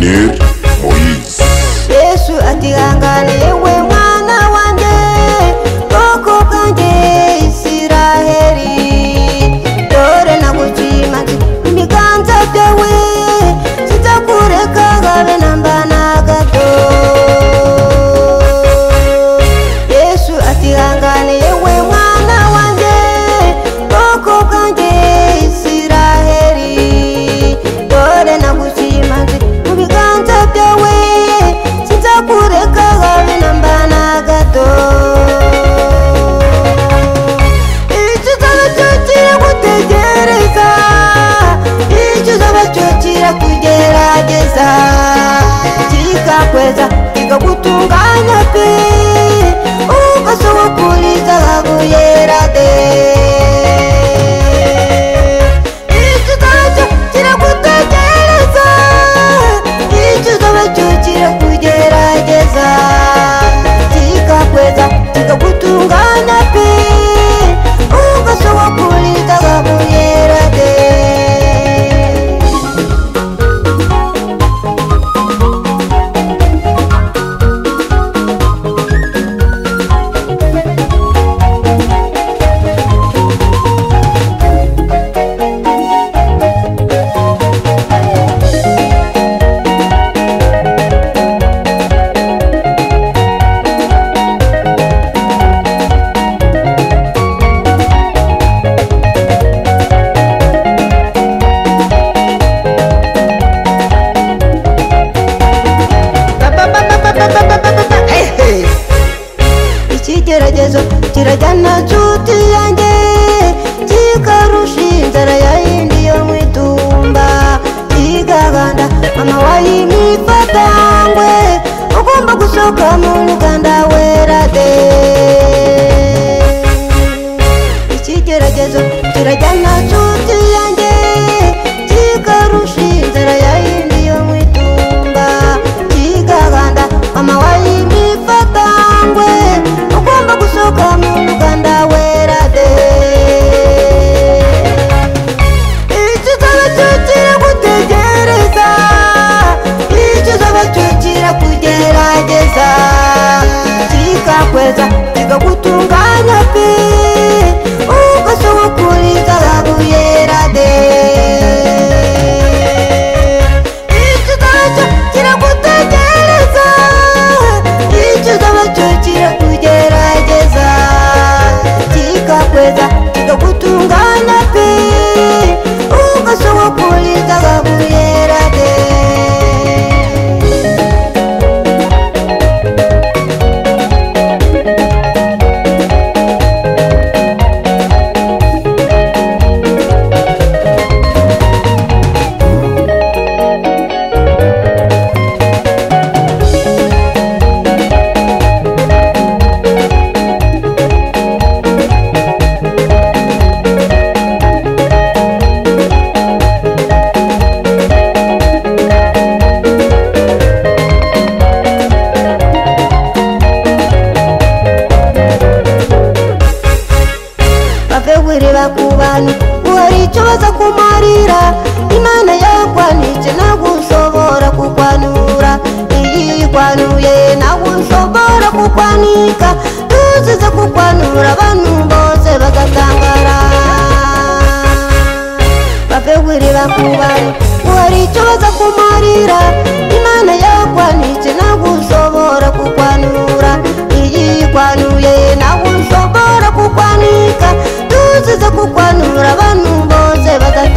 Daniel Moise. Yesu atihangane yewe mwana wanjye bwoko bwanjye Isiraheli, dore nagucimanze ibiganza byawe sinzakureka habe namba na gato. Yesu atihangane yewe mwana wanjye bwoko bwanjye Isiraheli, dore nagucimanze mu biganza byawe sinzakureka habe namba na gato. Icyo uzaba cyo kiragutegereza, icyo uzaba cyo kirakugerageza, kikakweza kikagutunganya pe, ugasogokuriza zahabu yera de. Icyo uzaba cyo kiragutegereza, icyo uzaba cyo kirakugerageza, kikakweza kikagutunganya pe, ugasogokuriza zahabu yera de. Ikigeragezo kirajyana nshuti yanjye, kikarusha inzara yayindi yo mu itumba, kigaganda mama wayimifatangwe, ugomba gusohoka mu muganda wera de. Ikigeragezo kirajyana nshuti yanjye, kikarusha inzara yayindi yo mu itumba, kigaganda mama wayimifatangwe, ugomba gusohoka mu muganda wera de. Icyo uzaba cyo kiragutegereza, icyo uzaba cyo kirakugerageza, kikakweza kikagutunganya pe, ugasogokuriza zahabu yera de. Icyo uzaba cyo kiragutegereza, icyo uzaba cyo kirakugerageza, kikakweza kikagutunganya pe, ugasogokuriza zahabu yera de. Bavewirira ku bantu uhari icyo baza kumarira, Imana yakwanitse ntabwo ushobora kukwanura, iyi ikwanuye ntabwo ushobora kukwanika, tuzize kukwanura abantu bose bagatangara. Bavewirira ku bantu uhari icyo baza kumarira, Imana yakwanitse ntabwo ushobora kukwanura, iyi ikwanuye ntabwo ushobora kukwanika, tuzize kukwanura abantu bose bagatangara.